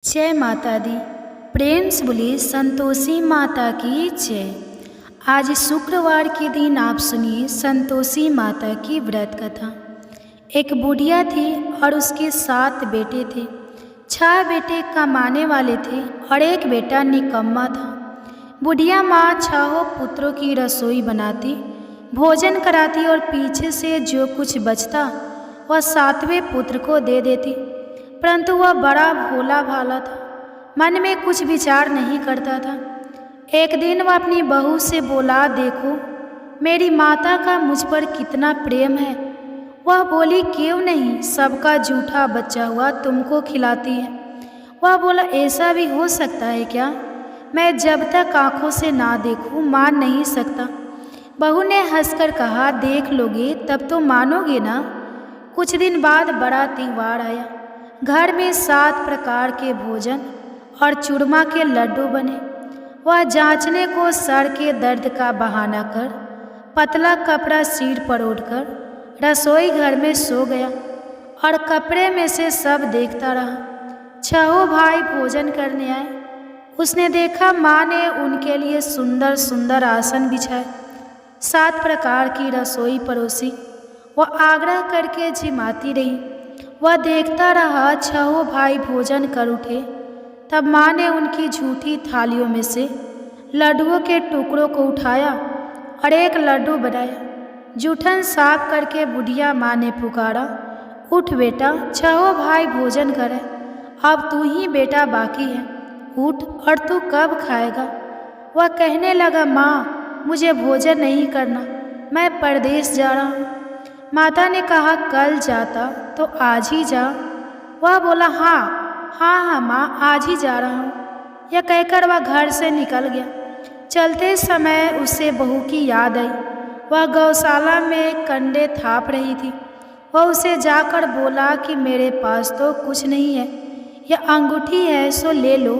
जय माता दी। प्रेम से बोली संतोषी माता की जय। आज शुक्रवार के दिन आप सुनिए संतोषी माता की व्रत कथा। एक बुढ़िया थी और उसके 7 बेटे थे। 6 बेटे कमाने वाले थे और एक बेटा निकम्मा था। बुढ़िया माँ 6 पुत्रों की रसोई बनाती, भोजन कराती और पीछे से जो कुछ बचता वह 7वें पुत्र को दे देती। परंतु वह बड़ा भोला भाला था, मन में कुछ विचार नहीं करता था। एक दिन वह अपनी बहू से बोला, देखो मेरी माता का मुझ पर कितना प्रेम है। वह बोली, क्यों नहीं, सबका जूठा बचा हुआ तुमको खिलाती है। वह बोला, ऐसा भी हो सकता है क्या? मैं जब तक आंखों से ना देखूं मान नहीं सकता। बहू ने हंसकर कहा, देख लोगे तब तो मानोगे ना। कुछ दिन बाद बड़ा त्योहार आया। घर में 7 प्रकार के भोजन और चूरमा के लड्डू बने। वह जांचने को सर के दर्द का बहाना कर पतला कपड़ा सिर पर ओढ़कर रसोई घर में सो गया और कपड़े में से सब देखता रहा। 6 भाई भोजन करने आए। उसने देखा माँ ने उनके लिए सुंदर सुंदर आसन बिछाए, 7 प्रकार की रसोई परोसी। वह आग्रह करके जिमाती रही। वह देखता रहा। 6 भाई भोजन कर उठे। तब माँ ने उनकी झूठी थालियों में से लड्डुओं के टुकड़ों को उठाया और एक लड्डू बनाया। जूठन साफ करके बुढ़िया माँ ने पुकारा, उठ बेटा, 6 भाई भोजन करे, अब तू ही बेटा बाकी है, उठ और तू कब खाएगा? वह कहने लगा, माँ मुझे भोजन नहीं करना, मैं परदेश जा रहा हूँ। माता ने कहा, कल जाता तो आज ही जा। वह बोला, हाँ माँ, आज ही जा रहा हूँ। यह कहकर वह घर से निकल गया। चलते समय उसे बहू की याद आई। वह गौशाला में कंडे थाप रही थी। वह उसे जाकर बोला कि मेरे पास तो कुछ नहीं है, यह अंगूठी है सो ले लो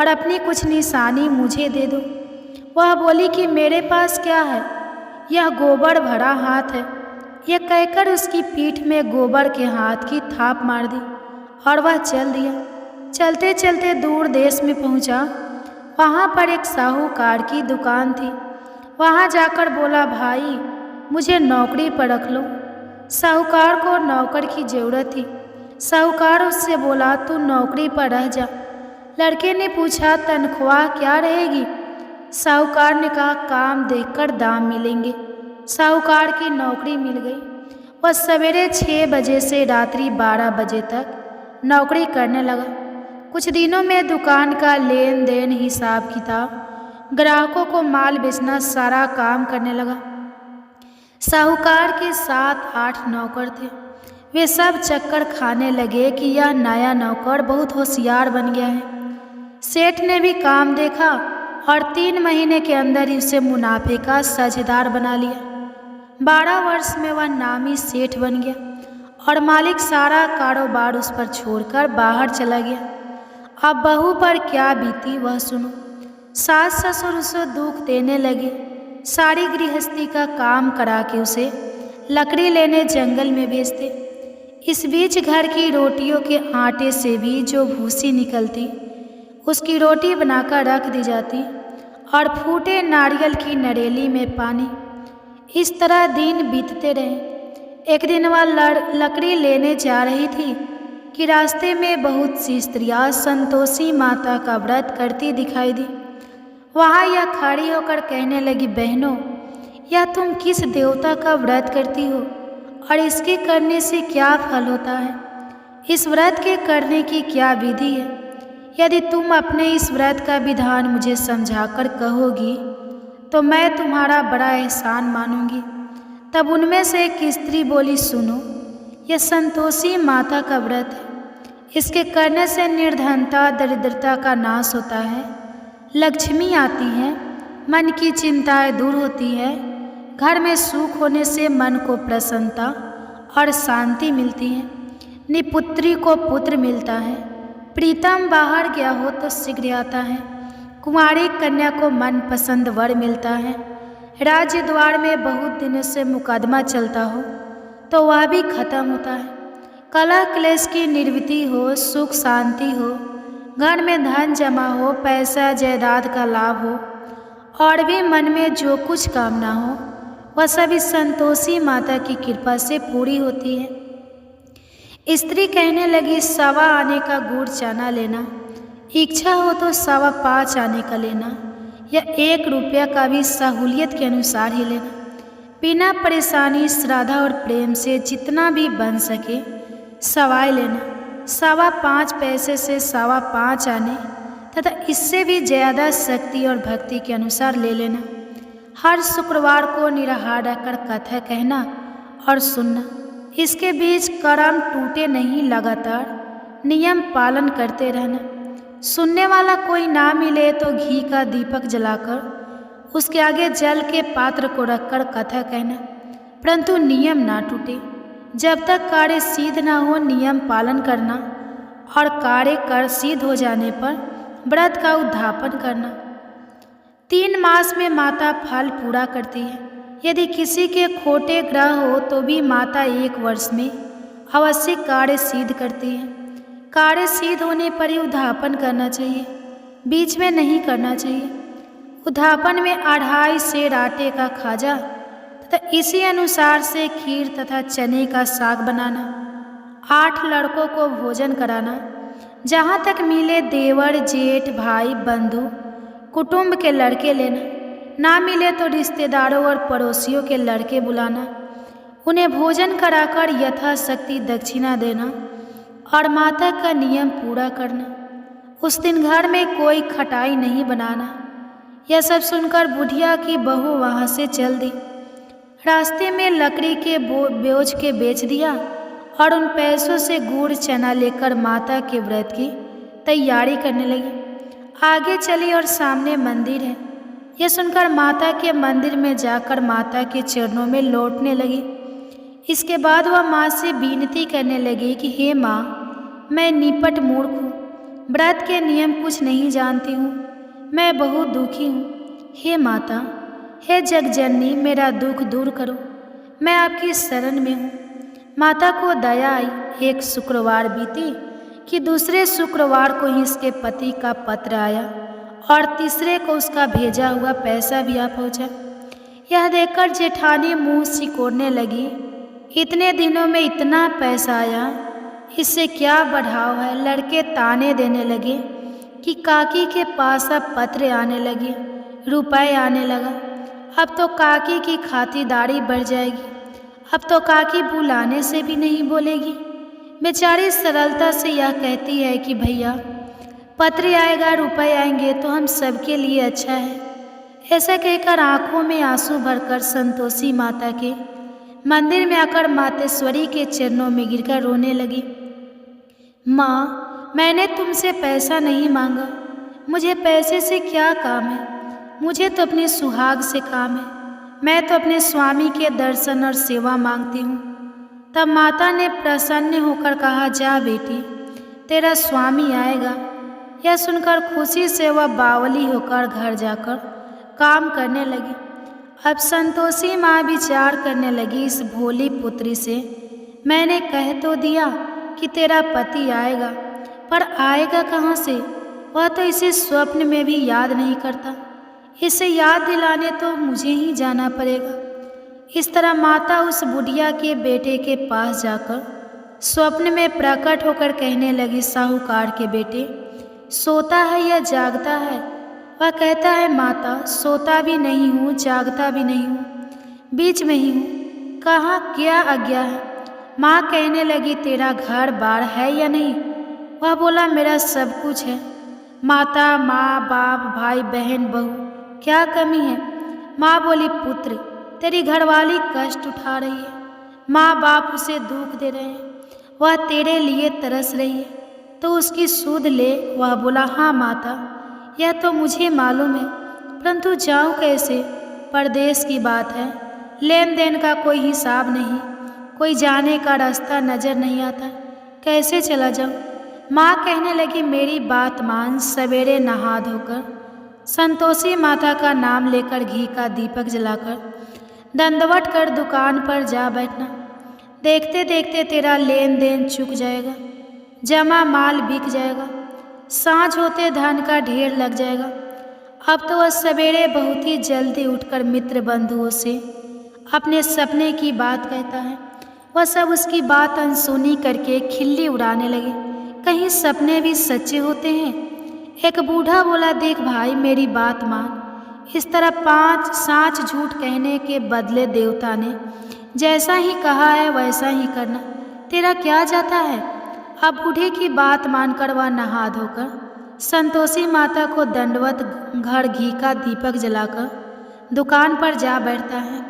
और अपनी कुछ निशानी मुझे दे दो। वह बोली कि मेरे पास क्या है, यह गोबर भरा हाथ है। यह कहकर उसकी पीठ में गोबर के हाथ की थाप मार दी और वह चल दिया। चलते चलते दूर देश में पहुंचा। वहाँ पर एक साहूकार की दुकान थी। वहाँ जाकर बोला, भाई मुझे नौकरी पर रख लो। साहूकार को नौकर की ज़रूरत थी। साहूकार उससे बोला, तू नौकरी पर रह जा। लड़के ने पूछा, तनख्वाह क्या रहेगी? साहूकार ने कहा, काम देखकर दाम मिलेंगे। साहूकार की नौकरी मिल गई। वह सवेरे 6 बजे से रात्रि 12 बजे तक नौकरी करने लगा। कुछ दिनों में दुकान का लेन देन, हिसाब किताब, ग्राहकों को माल बेचना, सारा काम करने लगा। साहूकार के 7-8 नौकर थे। वे सब चक्कर खाने लगे कि यह नया नौकर बहुत होशियार बन गया है। सेठ ने भी काम देखा और 3 महीने के अंदर ही उसे मुनाफे का साझेदार बना लिया। 12 वर्ष में वह नामी सेठ बन गया और मालिक सारा कारोबार उस पर छोड़कर बाहर चला गया। अब बहू पर क्या बीती वह सुनो। सास ससुर उसे दुख देने लगे। सारी गृहस्थी का काम करा के उसे लकड़ी लेने जंगल में भेजते। इस बीच घर की रोटियों के आटे से भी जो भूसी निकलती, उसकी रोटी बनाकर रख दी जाती और फूटे नारियल की नरेली में पानी। इस तरह दिन बीतते रहे। एक दिन वह लकड़ी लेने जा रही थी कि रास्ते में बहुत सी स्त्रियां संतोषी माता का व्रत करती दिखाई दी। वहाँ यह खड़ी होकर कहने लगी, बहनों, यह तुम किस देवता का व्रत करती हो और इसके करने से क्या फल होता है? इस व्रत के करने की क्या विधि है? यदि तुम अपने इस व्रत का विधान मुझे समझाकर कहोगी तो मैं तुम्हारा बड़ा एहसान मानूंगी। तब उनमें से एक स्त्री बोली, सुनो, यह संतोषी माता का व्रत है। इसके करने से निर्धनता, दरिद्रता का नाश होता है, लक्ष्मी आती है, मन की चिंताएं दूर होती है, घर में सुख होने से मन को प्रसन्नता और शांति मिलती है, निपुत्री को पुत्र मिलता है, प्रीतम बाहर गया हो तो शीघ्र आता है, कुंवारी कन्या को मनपसंद वर मिलता है, राज्य द्वार में बहुत दिनों से मुकदमा चलता हो तो वह भी खत्म होता है, कलह क्लेश की निवृत्ति हो, सुख शांति हो, घर में धन जमा हो, पैसा जायदाद का लाभ हो और भी मन में जो कुछ कामना हो वह सब इस संतोषी माता की कृपा से पूरी होती है। स्त्री कहने लगी, 1.25 आने का गुड़ चना लेना, इच्छा हो तो 5.25 आने का लेना या 1 रुपया का भी सहूलियत के अनुसार ही लेना। बिना परेशानी, श्रद्धा और प्रेम से जितना भी बन सके सवाई लेना। 5.25 पैसे से 5.25 आने तथा इससे भी ज़्यादा शक्ति और भक्ति के अनुसार ले लेना। हर शुक्रवार को निराहार रहकर कथा कहना और सुनना। इसके बीच कर्म टूटे नहीं, लगातार नियम पालन करते रहना। सुनने वाला कोई ना मिले तो घी का दीपक जलाकर उसके आगे जल के पात्र को रखकर कथा कहना, परंतु नियम ना टूटे। जब तक कार्य सिद्ध न हो नियम पालन करना और कार्य कर सिद्ध हो जाने पर व्रत का उद्यापन करना। 3 मास में माता फल पूरा करती है। यदि किसी के खोटे ग्रह हो तो भी माता 1 वर्ष में अवश्य कार्य सिद्ध करती है। कार्य सिद्ध होने पर ही उद्यापन करना चाहिए, बीच में नहीं करना चाहिए। उद्यापन में 2.5 सेर आटे का खाजा तथा इसी अनुसार से खीर तथा चने का साग बनाना। 8 लड़कों को भोजन कराना। जहाँ तक मिले देवर, जेठ, भाई, बंधु, कुटुंब के लड़के लेना। ना मिले तो रिश्तेदारों और पड़ोसियों के लड़के बुलाना। उन्हें भोजन कराकर यथाशक्ति दक्षिणा देना और माता का नियम पूरा करना। उस दिन घर में कोई खटाई नहीं बनाना। यह सब सुनकर बुढ़िया की बहू वहाँ से चल दी। रास्ते में लकड़ी के बोझ के बेच दिया और उन पैसों से गुड़ चना लेकर माता के व्रत की तैयारी करने लगी। आगे चली और सामने मंदिर है। यह सुनकर माता के मंदिर में जाकर माता के चरणों में लौटने लगी। इसके बाद वह माँ से विनती करने लगी कि हे माँ, मैं निपट मूर्ख हूँ, व्रत के नियम कुछ नहीं जानती हूँ, मैं बहुत दुखी हूँ। हे माता, हे जगजननी, मेरा दुख दूर करो, मैं आपकी शरण में हूँ। माता को दया आई। एक शुक्रवार बीती कि दूसरे शुक्रवार को ही इसके पति का पत्र आया और तीसरे को उसका भेजा हुआ पैसा भी आ पहुँचा। यह देखकर जेठानी मुंह सिकोड़ने लगी, इतने दिनों में इतना पैसा आया, इससे क्या बढ़ाव है। लड़के ताने देने लगे कि काकी के पास अब पत्र आने लगे, रुपए आने लगा, अब तो काकी की खातिरदारी बढ़ जाएगी, अब तो काकी बुलाने से भी नहीं बोलेगी। बेचारी सरलता से यह कहती है कि भैया पत्र आएगा, रुपए आएंगे तो हम सबके लिए अच्छा है। ऐसा कहकर आंखों में आंसू भरकर संतोषी माता के मंदिर में आकर मातेश्वरी के चरणों में गिरकर रोने लगी। माँ, मैंने तुमसे पैसा नहीं मांगा, मुझे पैसे से क्या काम है, मुझे तो अपने सुहाग से काम है, मैं तो अपने स्वामी के दर्शन और सेवा मांगती हूँ। तब माता ने प्रसन्न होकर कहा, जा बेटी, तेरा स्वामी आएगा। यह सुनकर खुशी से वह बावली होकर घर जाकर काम करने लगी। अब संतोषी माँ विचार करने लगी, इस भोली पुत्री से मैंने कह तो दिया कि तेरा पति आएगा, पर आएगा कहाँ से? वह तो इसे स्वप्न में भी याद नहीं करता। इसे याद दिलाने तो मुझे ही जाना पड़ेगा। इस तरह माता उस बुढ़िया के बेटे के पास जाकर स्वप्न में प्रकट होकर कहने लगी, साहूकार के बेटे, सोता है या जागता है? वह कहता है, माता, सोता भी नहीं हूँ, जागता भी नहीं हूँ, बीच में ही हूँ। कहाँ क्या आज्ञा है? माँ कहने लगी, तेरा घर बार है या नहीं? वह बोला, मेरा सब कुछ है। माता, माँ बाप, भाई बहन, बहू, क्या कमी है? माँ बोली, पुत्र, तेरी घरवाली कष्ट उठा रही है, माँ बाप उसे दुख दे रहे हैं, वह तेरे लिए तरस रही है, तो उसकी सूध ले। वह बोला, हाँ माता, यह तो मुझे मालूम है, परंतु जाऊँ कैसे? परदेश की बात है, लेन देन का कोई हिसाब नहीं, कोई जाने का रास्ता नज़र नहीं आता, कैसे चला जाऊँ? माँ कहने लगी, मेरी बात मान, सवेरे नहा धोकर संतोषी माता का नाम लेकर घी का दीपक जलाकर दंडवत कर दुकान पर जा बैठना। देखते देखते तेरा लेन देन चुक जाएगा, जमा माल बिक जाएगा, सांझ होते धन का ढेर लग जाएगा। अब तो वह सवेरे बहुत ही जल्दी उठकर मित्र बंधुओं से अपने सपने की बात कहता है। वह सब उसकी बात अनसुनी करके खिल्ली उड़ाने लगे। कहीं सपने भी सच्चे होते हैं। एक बूढ़ा बोला, देख भाई मेरी बात मान। इस तरह 5 साँच झूठ कहने के बदले देवता ने जैसा ही कहा है वैसा ही करना। तेरा क्या जाता है। अब बूढ़े की बात मानकर वह नहा धोकर संतोषी माता को दंडवत घर घी का दीपक जलाकर दुकान पर जा बैठता है।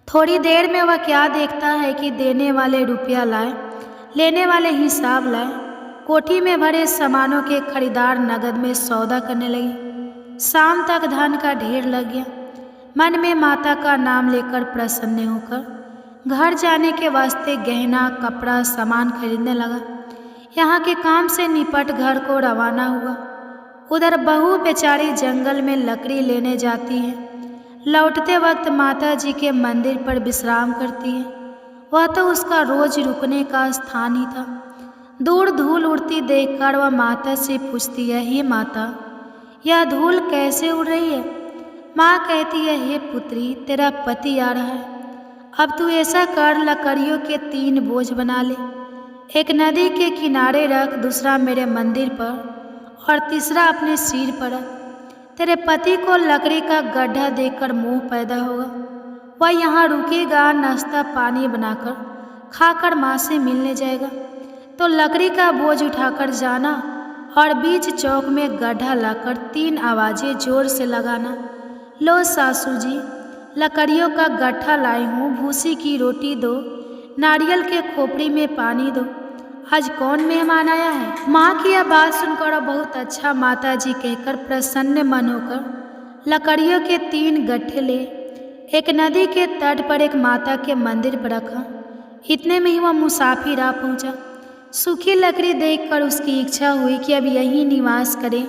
थोड़ी देर में वह क्या देखता है कि देने वाले रुपया लाए, लेने वाले हिसाब लाए। कोठी में भरे सामानों के खरीदार नगद में सौदा करने लगे। शाम तक धन का ढेर लग गया। मन में माता का नाम लेकर प्रसन्न होकर घर जाने के वास्ते गहना कपड़ा सामान खरीदने लगा। यहाँ के काम से निपट घर को रवाना हुआ। उधर बहू बेचारी जंगल में लकड़ी लेने जाती है। लौटते वक्त माता जी के मंदिर पर विश्राम करती है। वह तो उसका रोज रुकने का स्थान ही था। दूर धूल उड़ती देखकर वह माता से पूछती है, हे माता यह धूल कैसे उड़ रही है। माँ कहती है, हे पुत्री तेरा पति आ रहा है। अब तू ऐसा कर, लकड़ियों के 3 बोझ बना ले। एक नदी के किनारे रख, दूसरा मेरे मंदिर पर और तीसरा अपने सिर पर रख। तेरे पति को लकड़ी का गड्ढा देखकर मोह पैदा होगा। वह यहाँ रुकेगा, नाश्ता पानी बनाकर खाकर माँ से मिलने जाएगा। तो लकड़ी का बोझ उठाकर जाना और बीच चौक में गड्ढा लाकर 3 आवाज़ें जोर से लगाना। लो सासू जी, लकड़ियों का गट्ठा लाई हूँ, भूसी की रोटी दो, नारियल के खोपड़ी में पानी दो। आज कौन मेहमान आया है। माँ की यह बात सुनकर बहुत अच्छा माता जी कहकर प्रसन्न मन होकर लकड़ियों के 3 गट्ठे ले एक नदी के तट पर एक माता के मंदिर पर रखा। इतने में ही वह मुसाफिर आ पहुँचा। सूखी लकड़ी देखकर उसकी इच्छा हुई कि अब यहीं निवास करे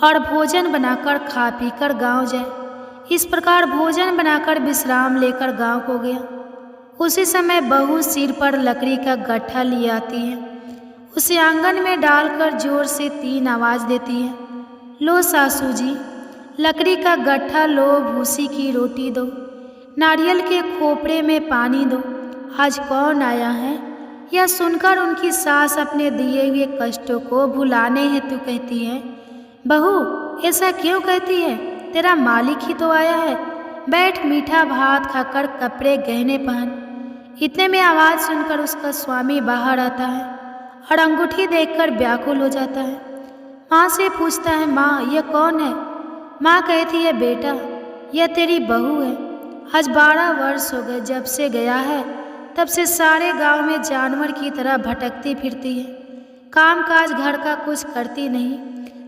और भोजन बनाकर खा पीकर गांव जाए। इस प्रकार भोजन बनाकर विश्राम लेकर गांव को गया। उसी समय बहू सिर पर लकड़ी का गट्ठा लिए आती है। उसे आंगन में डालकर जोर से 3 आवाज़ देती है। लो सासू जी, लकड़ी का गट्ठा लो, भूसी की रोटी दो, नारियल के खोपड़े में पानी दो। आज कौन आया है। यह सुनकर उनकी सास अपने दिए हुए कष्टों को भुलाने हेतु कहती है, बहू ऐसा क्यों कहती है, तेरा मालिक ही तो आया है। बैठ, मीठा भात खाकर कपड़े गहने पहन। इतने में आवाज़ सुनकर उसका स्वामी बाहर आता है और अंगूठी देखकर व्याकुल हो जाता है। माँ से पूछता है, माँ यह कौन है। माँ कहती है, बेटा यह तेरी बहू है। आज 12 वर्ष हो गए जब से गया है, तब से सारे गांव में जानवर की तरह भटकती फिरती है। काम काज घर का कुछ करती नहीं,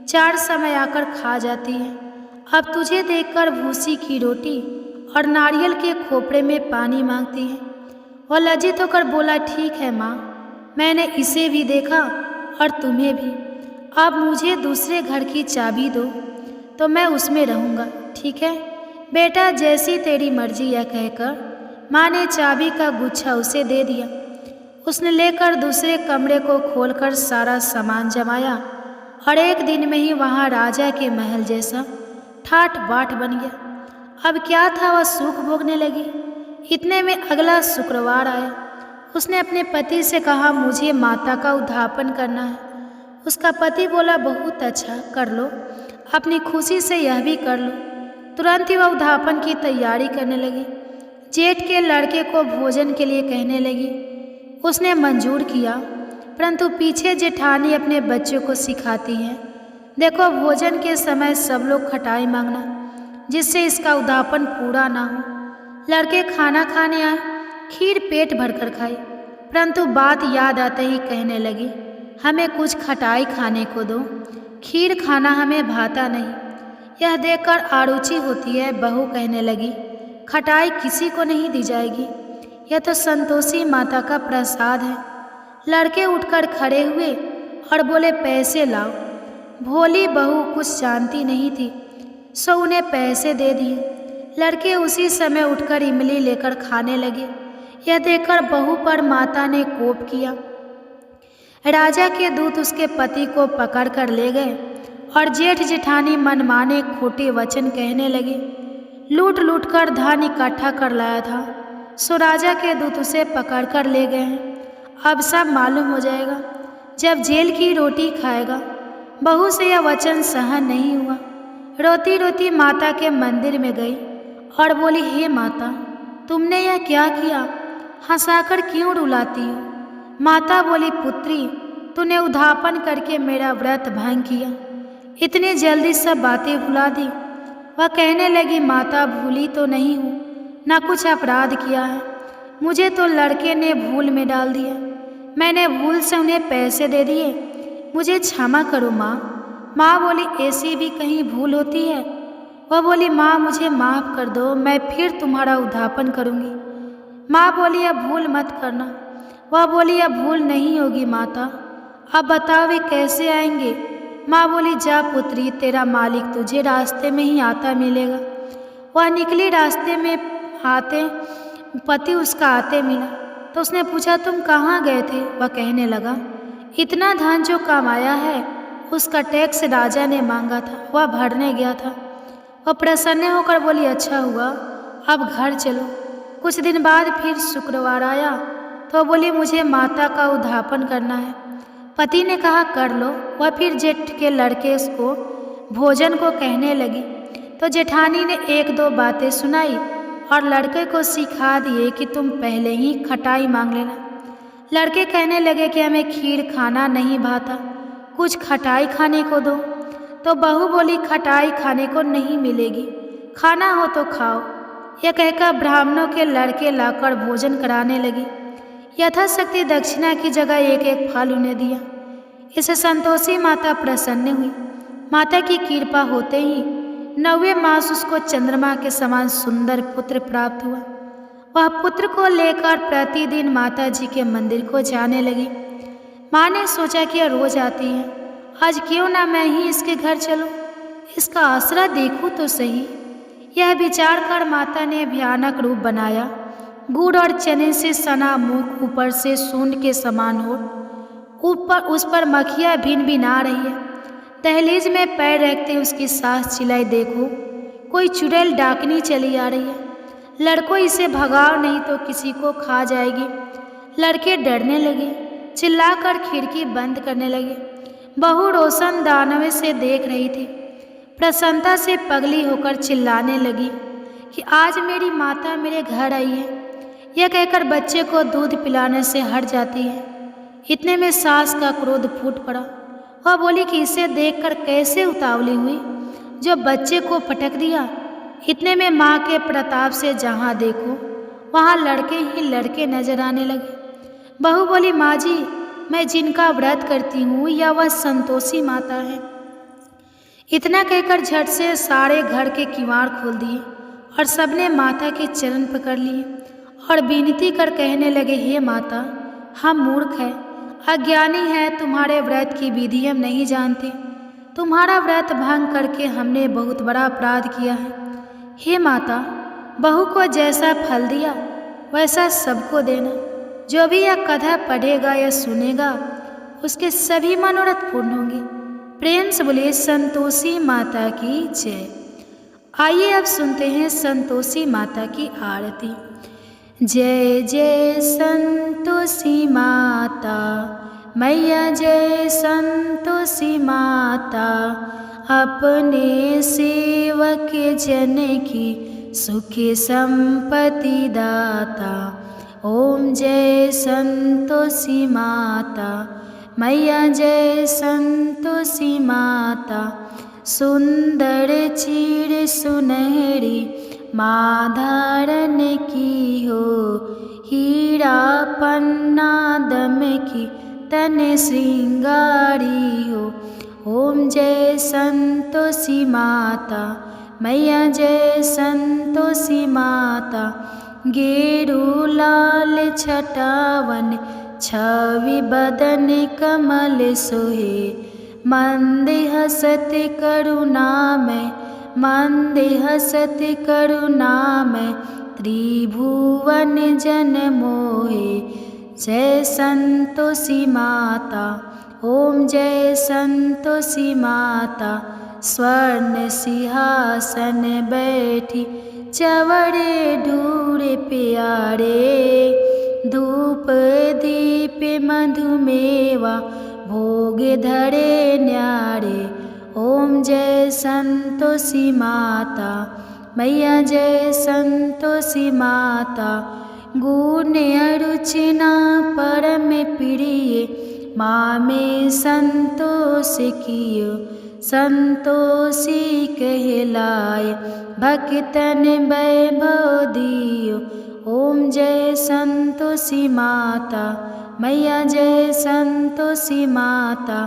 4 समय आकर खा जाती है। अब तुझे देखकर भूसी की रोटी और नारियल के खोपड़े में पानी मांगती है। वह लज्जित होकर बोला, ठीक है माँ, मैंने इसे भी देखा और तुम्हें भी। अब मुझे दूसरे घर की चाबी दो तो मैं उसमें रहूँगा। ठीक है बेटा, जैसी तेरी मर्जी। यह कहकर माँ ने चाबी का गुच्छा उसे दे दिया। उसने लेकर दूसरे कमरे को खोलकर सारा सामान जमाया और एक दिन में ही वहाँ राजा के महल जैसा ठाठ बाट बन गया। अब क्या था, वह सुख भोगने लगी। इतने में अगला शुक्रवार आया। उसने अपने पति से कहा, मुझे माता का उद्धापन करना है। उसका पति बोला, बहुत अच्छा, कर लो, अपनी खुशी से यह भी कर लो। तुरंत ही वह उद्धापन की तैयारी करने लगी। जेठ के लड़के को भोजन के लिए कहने लगी। उसने मंजूर किया, परंतु पीछे जेठानी अपने बच्चों को सिखाती है, देखो भोजन के समय सब लोग खटाई मांगना, जिससे इसका उद्धापन पूरा ना हो। लड़के खाना खाने आए, खीर पेट भरकर खाई, परंतु बात याद आते ही कहने लगी, हमें कुछ खटाई खाने को दो, खीर खाना हमें भाता नहीं। यह देखकर आरुचि होती है। बहू कहने लगी, खटाई किसी को नहीं दी जाएगी, यह तो संतोषी माता का प्रसाद है। लड़के उठकर खड़े हुए और बोले, पैसे लाओ। भोली बहू कुछ जानती नहीं थी, सो उन्हें पैसे दे दिए। लड़के उसी समय उठकर इमली लेकर खाने लगे। यह देखकर बहू पर माता ने कोप किया। राजा के दूत उसके पति को पकड़ कर ले गए और जेठ जेठानी मनमाने खोटे वचन कहने लगे। लूट लूट कर धन इकट्ठा कर लाया था, सो राजा के दूत उसे पकड़ कर ले गए हैं। अब सब मालूम हो जाएगा जब जेल की रोटी खाएगा। बहू से यह वचन सहन नहीं हुआ। रोती रोती माता के मंदिर में गई और बोली, हे माता, तुमने यह क्या किया? हंसाकर क्यों रुलाती हो? माता बोली, पुत्री, तूने उद्धापन करके मेरा व्रत भंग किया, इतनी जल्दी सब बातें भुला दी। वह कहने लगी, माता, भूली तो नहीं हूँ, ना कुछ अपराध किया है। मुझे तो लड़के ने भूल में डाल दिया, मैंने भूल से उन्हें पैसे दे दिए, मुझे क्षमा करो माँ। माँ बोली, ऐसी भी कहीं भूल होती है? वह बोली, माँ, मुझे माफ़ कर दो, मैं फिर तुम्हारा उद्धापन करूँगी। माँ बोली, अब भूल मत करना। वह बोली, अब भूल नहीं होगी माता। अब बताओ वे कैसे आएंगे? माँ बोली, जा पुत्री, तेरा मालिक तुझे रास्ते में ही आता मिलेगा। वह निकली, रास्ते में आते पति उसका आते मिला तो उसने पूछा, तुम कहाँ गए थे? वह कहने लगा, इतना धन जो कमाया है उसका टैक्स राजा ने मांगा था, वह भरने गया था। वह प्रसन्न होकर बोली, अच्छा हुआ, अब घर चलो। कुछ दिन बाद फिर शुक्रवार आया तो बोली, मुझे माता का उद्धापन करना है। पति ने कहा, कर लो। वह फिर जेठ के लड़के को भोजन को कहने लगी तो जेठानी ने एक दो बातें सुनाई और लड़के को सिखा दिए कि तुम पहले ही खटाई मांग लेना। लड़के कहने लगे कि हमें खीर खाना नहीं भाता, कुछ खटाई खाने को दो। तो बहू बोली, खटाई खाने को नहीं मिलेगी, खाना हो तो खाओ। यह कहकर ब्राह्मणों के लड़के लाकर भोजन कराने लगी। यथाशक्ति दक्षिणा की जगह एक एक फल उन्हें दिया। इससे संतोषी माता प्रसन्न हुई। माता की कृपा होते ही 9वें मास उसको चंद्रमा के समान सुंदर पुत्र प्राप्त हुआ। वह पुत्र को लेकर प्रतिदिन माता जी के मंदिर को जाने लगी। माँ ने सोचा कि यह रोज आती है, आज क्यों ना मैं ही इसके घर चलूं, इसका आसरा देखूं तो सही। यह विचार कर माता ने भयानक रूप बनाया। गुड़ और चने से सना मुख, ऊपर से सूंड के समान हो, ऊपर उस पर मक्खियाँ भिन भिना रही है। दहलीज में पैर रखते उसकी सास चिल्लाई, देखो कोई चुड़ैल डाकनी चली आ रही है, लड़कों इसे भगाओ नहीं तो किसी को खा जाएगी। लड़के डरने लगे, चिल्लाकर खिड़की बंद करने लगे। बहू रोशन दानवे से देख रही थी। प्रसन्नता से पगली होकर चिल्लाने लगी कि आज मेरी माता मेरे घर आई है। यह कहकर बच्चे को दूध पिलाने से हट जाती है। इतने में सास का क्रोध फूट पड़ा। वह बोली कि इसे देखकर कैसे उतावली हुई जो बच्चे को पटक दिया। इतने में माँ के प्रताप से जहाँ देखो वहाँ लड़के ही लड़के नजर आने लगे। बहू बोली, माँ जी, मैं जिनका व्रत करती हूँ या वह संतोषी माता है। इतना कहकर झट से सारे घर के किवाड़ खोल दिए और सबने माता के चरण पकड़ लिए और विनती कर कहने लगे, हे माता, हम मूर्ख हैं, अज्ञानी हैं, तुम्हारे व्रत की विधि हम नहीं जानते। तुम्हारा व्रत भंग करके हमने बहुत बड़ा अपराध किया है। हे माता, बहू को जैसा फल दिया वैसा सबको देना। जो भी यह कथा पढ़ेगा या सुनेगा उसके सभी मनोरथ पूर्ण होंगे। प्रेम से बोलिए संतोषी माता की जय। आइए अब सुनते हैं संतोषी माता की आरती। जय जय संतोषी माता मैया, जय संतोषी माता, अपने सेवक जन की सुख संपत्ति दाता। ओम जय संतोषी माता मैया, जय संतोषी माता, सुंदर चीर सुनहरी माँ धारण की हो, हीरा पन्ना दम की तन श्रृंगारी हो। ओम जय संतोषी माता मैया, जय संतोषी माता, गेरू लाल छटावन छवि बदन कमल सोहे, मंद हसत करुणामय, मंद हसत करुणामय, त्रिभुवन जन मोहे। जय संतोषी माता। ओम जय संतोषी माता। स्वर्ण सिंहासन बैठी चवड़े ढूरे प्यारे, धूप दीप मधुमेवा भोग धरे न्यारे। ओम जय संतोषी माता। मैया जय संतोषी माता। गुण अरुचिना परम प्रिय, माँ में संतोष कियो संतोषी कहलाए। भक्तन वैभव दियो। ओम जय संतोषी माता। मैया जय संतोषी माता।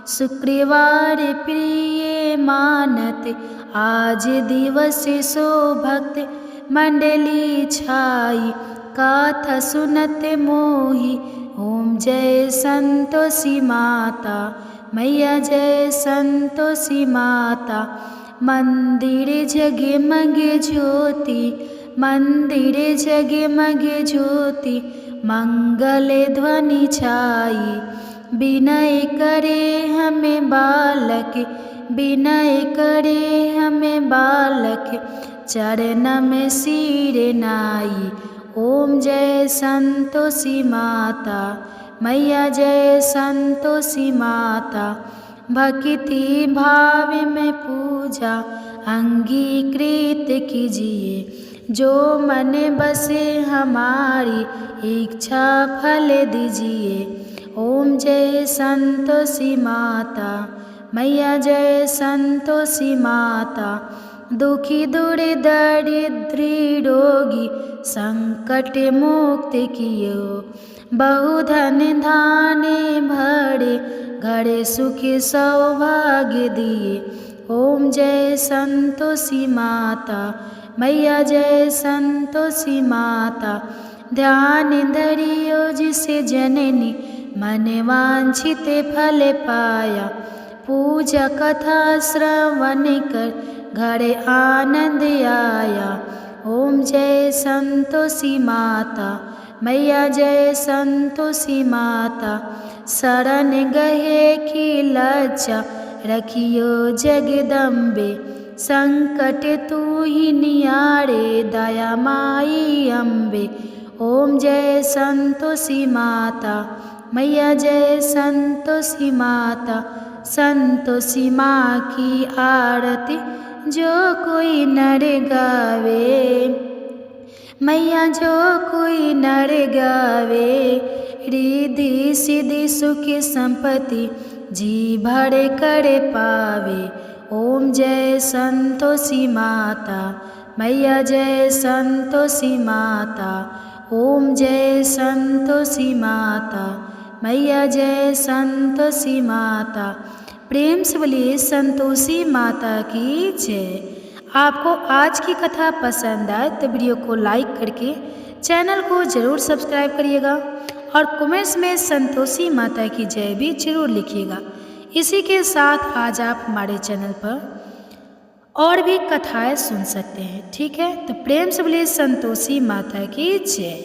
शुक्रवार प्रिय मानत आज दिवस सो भक्त मंडली छाई, गाथा सुनत मोही। ओम जय संतोषी माता। मैया जय संतोषी माता। मंदिर जगमगे ज्योति, मंदिर जगमगे ज्योति, मंगल ध्वनि छाई। विनय करे हमें बालक, विनय करे हमें बालक, चरण में सिर नाई। ओम जय संतोषी माता। मैया जय संतोषी माता। भक्ति भाव में पूजा अंगीकृत कीजिए, जो मन बसे हमारी इच्छा फल दीजिए। ओम जय संतोषी माता। मैया जय संतोषी माता। दुखी दूर दरिद्री रोगी संकट मुक्त कियो, बहुधन धाने भरे घरे सुख सौभाग्य दिए। ओम जय संतोषी माता। मैया जय संतोषी माता। ध्यान धरियो जिसे जननी मन वांछित फल पाया, पूजा कथा श्रवण कर घरे आनंद आया। ओम जय संतोषी माता। मैया जय संतोषी माता। शरण गहे की लज्जा रखियो जगदम्बे, संकट तू ही नियारे दया माई अम्बे। ओम जय संतोषी माता। मैया जय संतोषी माता। संतोषी माँ की आरती जो कोई नर गावे, मैया जो कोई नर गावे, रिद्धि सिद्धि सुख संपत्ति जी भर कर पावे। ओम जय संतोषी माता। मैया जय संतोषी माता। ओम जय संतोषी माता। मैया जय संतोषी माता। प्रेम से बोलिए संतोषी माता की जय। आपको आज की कथा पसंद आए तो वीडियो को लाइक करके चैनल को ज़रूर सब्सक्राइब करिएगा और कमेंट्स में संतोषी माता की जय भी जरूर लिखिएगा। इसी के साथ आज आप हमारे चैनल पर और भी कथाएं सुन सकते हैं। ठीक है, तो प्रेम से बोलिए संतोषी माता की जय।